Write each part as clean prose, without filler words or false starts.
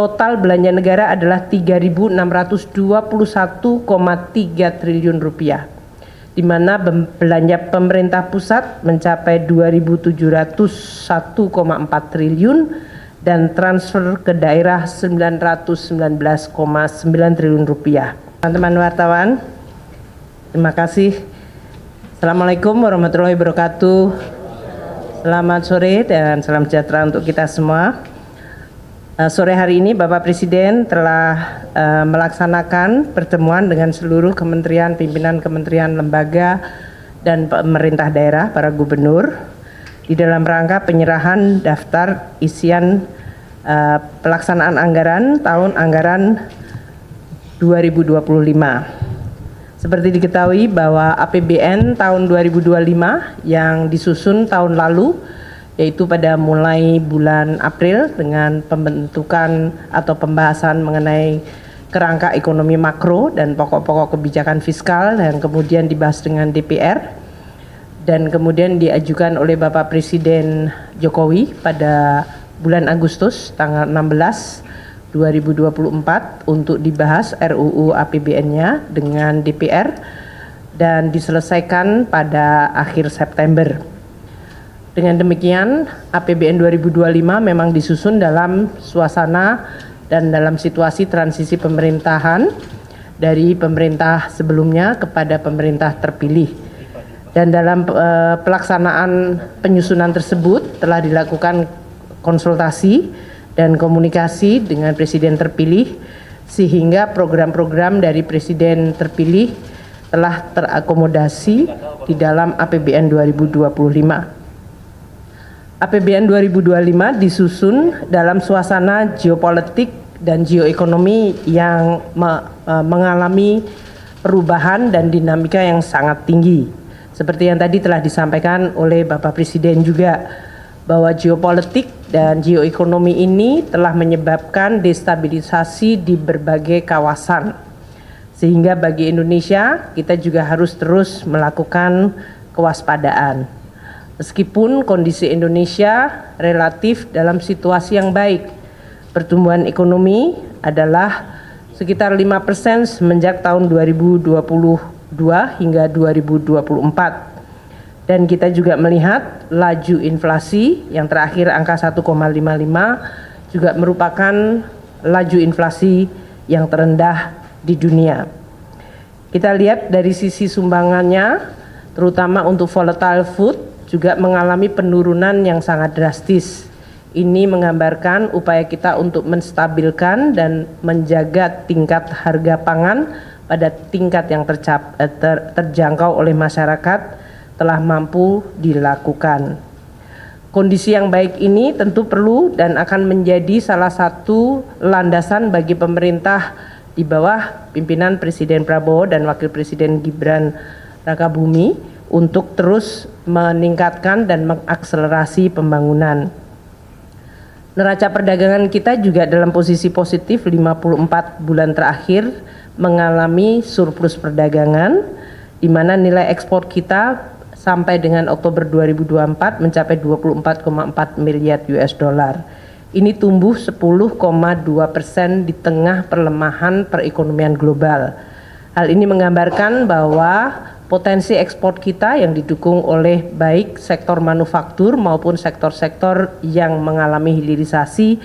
total belanja negara adalah 3.621,3 triliun rupiah, di mana belanja pemerintah pusat mencapai 2.701,4 triliun dan transfer ke daerah 919,9 triliun rupiah. Teman-teman wartawan, terima kasih. Assalamualaikum warahmatullahi wabarakatuh. Selamat sore dan salam sejahtera untuk kita semua. Sore hari ini Bapak Presiden telah melaksanakan pertemuan dengan seluruh kementerian, pimpinan kementerian, lembaga, dan pemerintah daerah, para gubernur, di dalam rangka penyerahan daftar isian pelaksanaan anggaran tahun anggaran 2025. Seperti diketahui bahwa APBN tahun 2025 yang disusun tahun lalu, yaitu pada mulai bulan April dengan pembentukan atau pembahasan mengenai kerangka ekonomi makro dan pokok-pokok kebijakan fiskal, dan kemudian dibahas dengan DPR, dan kemudian diajukan oleh Bapak Presiden Jokowi pada bulan Agustus tanggal 16 2024 untuk dibahas RUU APBN-nya dengan DPR dan diselesaikan pada akhir September. Dengan demikian, APBN 2025 memang disusun dalam suasana dan dalam situasi transisi pemerintahan dari pemerintah sebelumnya kepada pemerintah terpilih. Dan dalam pelaksanaan penyusunan tersebut telah dilakukan konsultasi dan komunikasi dengan Presiden terpilih, sehingga program-program dari Presiden terpilih telah terakomodasi di dalam APBN 2025. APBN 2025 disusun dalam suasana geopolitik dan geoekonomi yang mengalami perubahan dan dinamika yang sangat tinggi. Seperti yang tadi telah disampaikan oleh Bapak Presiden juga, bahwa geopolitik dan geoekonomi ini telah menyebabkan destabilisasi di berbagai kawasan. Sehingga bagi Indonesia, kita juga harus terus melakukan kewaspadaan. Meskipun kondisi Indonesia relatif dalam situasi yang baik, pertumbuhan ekonomi adalah sekitar 5% semenjak tahun 2022 hingga 2024. Dan kita juga melihat laju inflasi yang terakhir angka 1,55 juga merupakan laju inflasi yang terendah di dunia. Kita lihat dari sisi sumbangannya, terutama untuk volatile food, juga mengalami penurunan yang sangat drastis. Ini menggambarkan upaya kita untuk menstabilkan dan menjaga tingkat harga pangan pada tingkat yang terjangkau oleh masyarakat telah mampu dilakukan. Kondisi yang baik ini tentu perlu dan akan menjadi salah satu landasan bagi pemerintah di bawah pimpinan Presiden Prabowo dan Wakil Presiden Gibran Rakabuming untuk terus meningkatkan dan mengakselerasi pembangunan. Neraca perdagangan kita juga dalam posisi positif 54 bulan terakhir mengalami surplus perdagangan, di mana nilai ekspor kita sampai dengan Oktober 2024 mencapai 24,4 miliar US dollar. Ini tumbuh 10,2% di tengah perlemahan perekonomian global. Hal ini menggambarkan bahwa potensi ekspor kita yang didukung oleh baik sektor manufaktur maupun sektor-sektor yang mengalami hilirisasi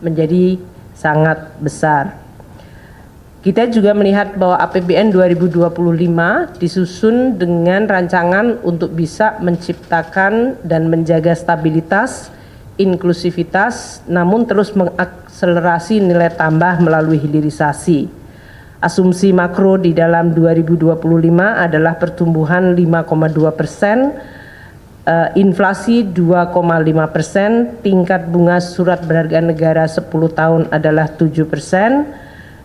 menjadi sangat besar. Kita juga melihat bahwa APBN 2025 disusun dengan rancangan untuk bisa menciptakan dan menjaga stabilitas, inklusivitas, namun terus mengakselerasi nilai tambah melalui hilirisasi. Asumsi makro di dalam 2025 adalah pertumbuhan 5,2%, inflasi 2,5%, tingkat bunga surat berharga negara 10 tahun adalah 7%,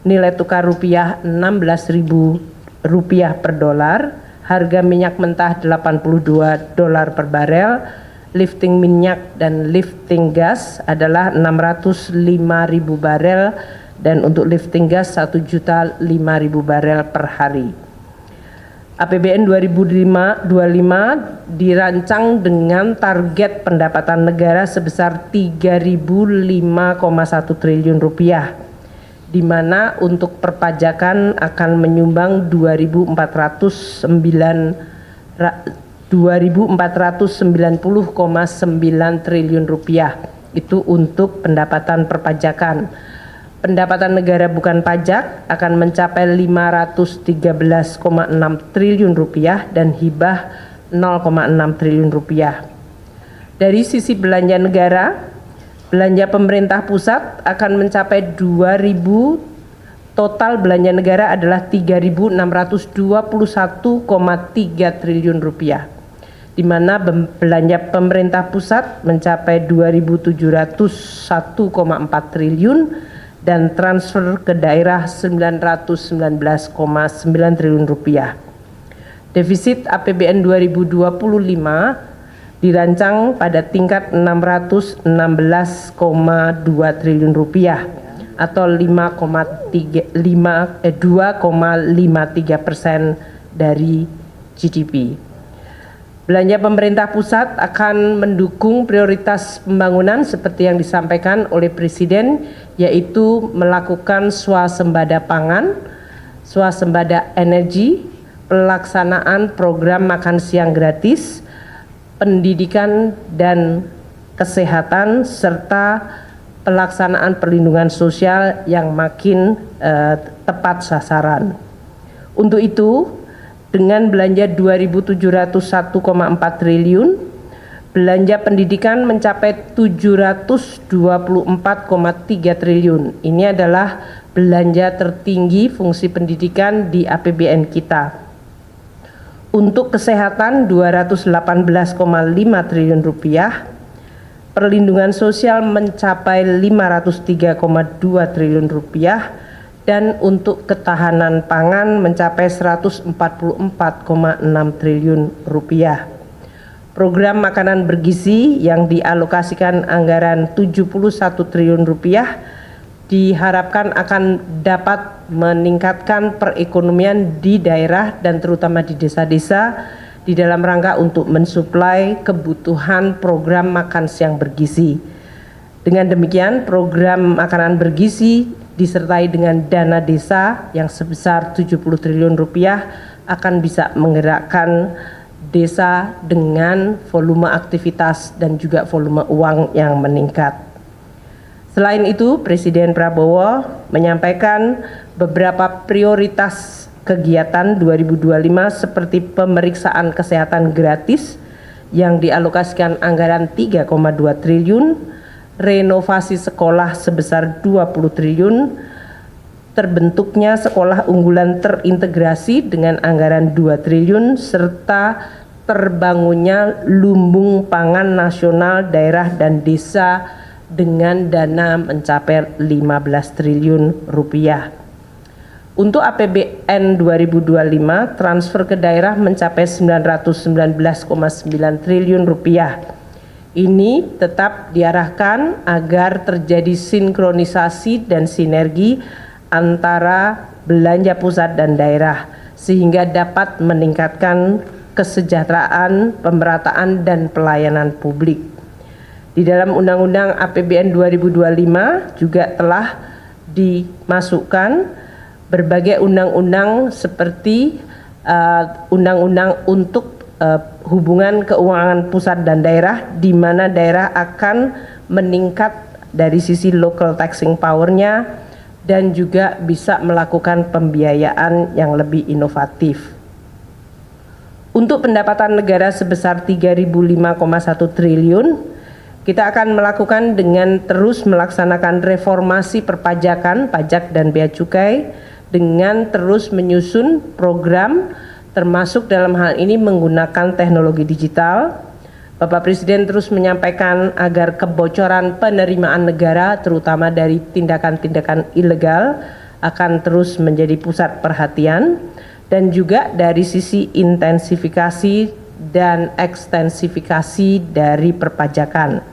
nilai tukar rupiah 16.000 rupiah per dolar, harga minyak mentah 82 dolar per barel, lifting minyak dan lifting gas adalah 605.000 barel, dan untuk lifting gas 1.005.000 barel per hari. APBN 2025 dirancang dengan target pendapatan negara sebesar 3.005,1 triliun rupiah, di mana untuk perpajakan akan menyumbang 2.490,9 triliun rupiah. Itu untuk pendapatan perpajakan. Pendapatan negara bukan pajak akan mencapai 513,6 triliun rupiah dan hibah 0,6 triliun rupiah. Dari sisi belanja negara, belanja pemerintah pusat akan mencapai 2.000, total belanja negara adalah 3.621,3 triliun rupiah, di mana belanja pemerintah pusat mencapai 2.701,4 triliun dan transfer ke daerah 919,9 triliun rupiah. Defisit APBN 2025 dirancang pada tingkat 616,2 triliun rupiah atau 2,53% dari GDP. Belanja pemerintah pusat akan mendukung prioritas pembangunan seperti yang disampaikan oleh Presiden, yaitu melakukan swasembada pangan, swasembada energi, pelaksanaan program makan siang gratis, pendidikan dan kesehatan, serta pelaksanaan perlindungan sosial yang makin tepat sasaran. Untuk itu, dengan belanja 2.701,4 triliun, belanja pendidikan mencapai 724,3 triliun. Ini adalah belanja tertinggi fungsi pendidikan di APBN kita. Untuk kesehatan 218,5 triliun rupiah, perlindungan sosial mencapai 503,2 triliun rupiah, dan untuk ketahanan pangan mencapai 144,6 triliun rupiah. Program makanan bergizi yang dialokasikan anggaran 71 triliun rupiah diharapkan akan dapat meningkatkan perekonomian di daerah dan terutama di desa-desa di dalam rangka untuk mensuplai kebutuhan program makan siang bergizi. Dengan demikian, program makanan bergizi disertai dengan dana desa yang sebesar 70 triliun rupiah akan bisa menggerakkan desa dengan volume aktivitas dan juga volume uang yang meningkat. Selain itu, Presiden Prabowo menyampaikan beberapa prioritas kegiatan 2025 seperti pemeriksaan kesehatan gratis yang dialokasikan anggaran 3,2 triliun, renovasi sekolah sebesar 20 triliun, terbentuknya sekolah unggulan terintegrasi dengan anggaran 2 triliun, serta terbangunnya lumbung pangan nasional daerah dan desa dengan dana mencapai 15 triliun rupiah. Untuk APBN 2025, transfer ke daerah mencapai 919,9 triliun rupiah. Ini tetap diarahkan agar terjadi sinkronisasi dan sinergi antara belanja pusat dan daerah sehingga dapat meningkatkan kesejahteraan, pemerataan dan pelayanan publik. Di dalam Undang-Undang APBN 2025 juga telah dimasukkan berbagai undang-undang seperti undang-undang untuk hubungan keuangan pusat dan daerah, di mana daerah akan meningkat dari sisi local taxing power-nya dan juga bisa melakukan pembiayaan yang lebih inovatif. Untuk pendapatan negara sebesar 3.005,1 triliun, kita akan melakukan dengan terus melaksanakan reformasi perpajakan, pajak dan bea cukai, dengan terus menyusun program termasuk dalam hal ini menggunakan teknologi digital. Bapak Presiden terus menyampaikan agar kebocoran penerimaan negara terutama dari tindakan-tindakan ilegal akan terus menjadi pusat perhatian, dan juga dari sisi intensifikasi dan ekstensifikasi dari perpajakan.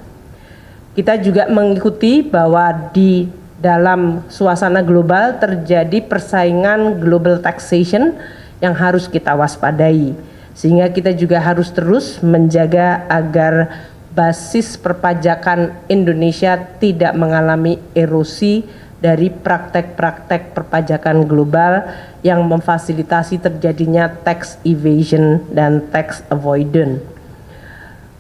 Kita juga mengikuti bahwa di dalam suasana global terjadi persaingan global taxation yang harus kita waspadai. Sehingga kita juga harus terus menjaga agar basis perpajakan Indonesia tidak mengalami erosi dari praktek-praktek perpajakan global yang memfasilitasi terjadinya tax evasion dan tax avoidance.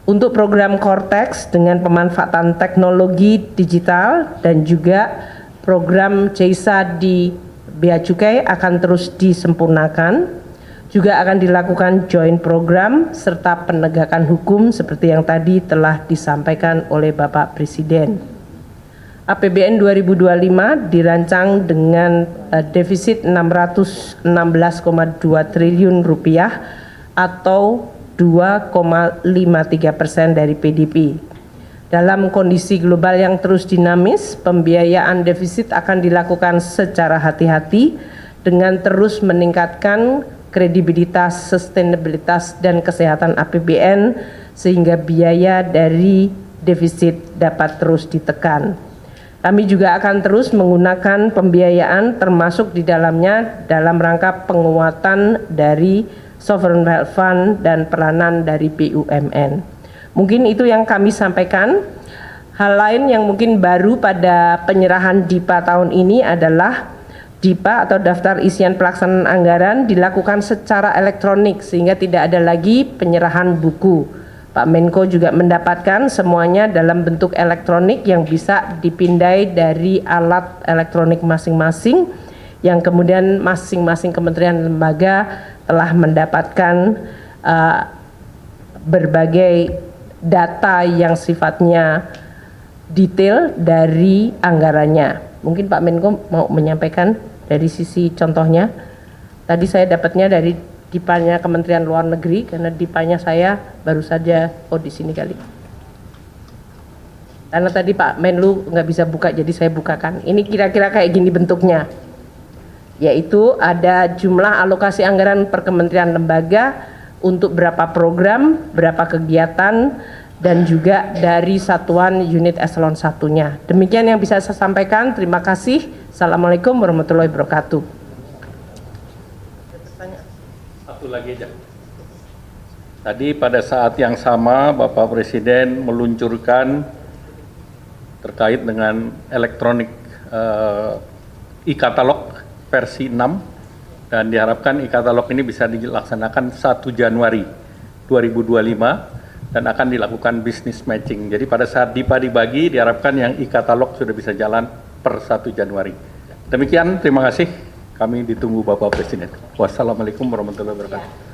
Untuk program Cortex dengan pemanfaatan teknologi digital dan juga program CESA di Bea Cukai akan terus disempurnakan. Juga akan dilakukan joint program serta penegakan hukum seperti yang tadi telah disampaikan oleh Bapak Presiden. APBN 2025 dirancang dengan defisit 616,2 triliun rupiah atau 2,53% dari PDB. Dalam kondisi global yang terus dinamis, pembiayaan defisit akan dilakukan secara hati-hati dengan terus meningkatkan kredibilitas, sustainabilitas, dan kesehatan APBN sehingga biaya dari defisit dapat terus ditekan. Kami juga akan terus menggunakan pembiayaan termasuk di dalamnya dalam rangka penguatan dari Sovereign Wealth Fund dan peranan dari BUMN. Mungkin itu yang kami sampaikan. Hal lain yang mungkin baru pada penyerahan DIPA tahun ini adalah DIPA atau daftar isian pelaksanaan anggaran dilakukan secara elektronik sehingga tidak ada lagi penyerahan buku. Pak Menko juga mendapatkan semuanya dalam bentuk elektronik yang bisa dipindai dari alat elektronik masing-masing yang kemudian masing-masing kementerian dan lembaga telah mendapatkan berbagai data yang sifatnya detail dari anggarannya. Mungkin Pak Menko mau menyampaikan dari sisi contohnya. Tadi saya dapatnya dari DIPA-nya Kementerian Luar Negeri karena DIPA-nya saya baru saja di sini kali. Karena tadi Pak Menlu nggak bisa buka jadi saya bukakan. Ini kira-kira kayak gini bentuknya. Yaitu ada jumlah alokasi anggaran per kementerian lembaga untuk berapa program, berapa kegiatan, dan juga dari satuan unit eselon 1-nya. Demikian yang bisa saya sampaikan. Terima kasih. Assalamualaikum warahmatullahi wabarakatuh. Satu lagi aja. Tadi pada saat yang sama Bapak Presiden meluncurkan terkait dengan elektronik e-katalog versi 6 dan diharapkan e-katalog ini bisa dilaksanakan 1 Januari 2025 dan akan dilakukan business matching. Jadi pada saat DIPA dibagi diharapkan yang e-katalog sudah bisa jalan per 1 Januari. Demikian, terima kasih. Kami ditunggu Bapak Presiden. Wassalamualaikum warahmatullahi wabarakatuh.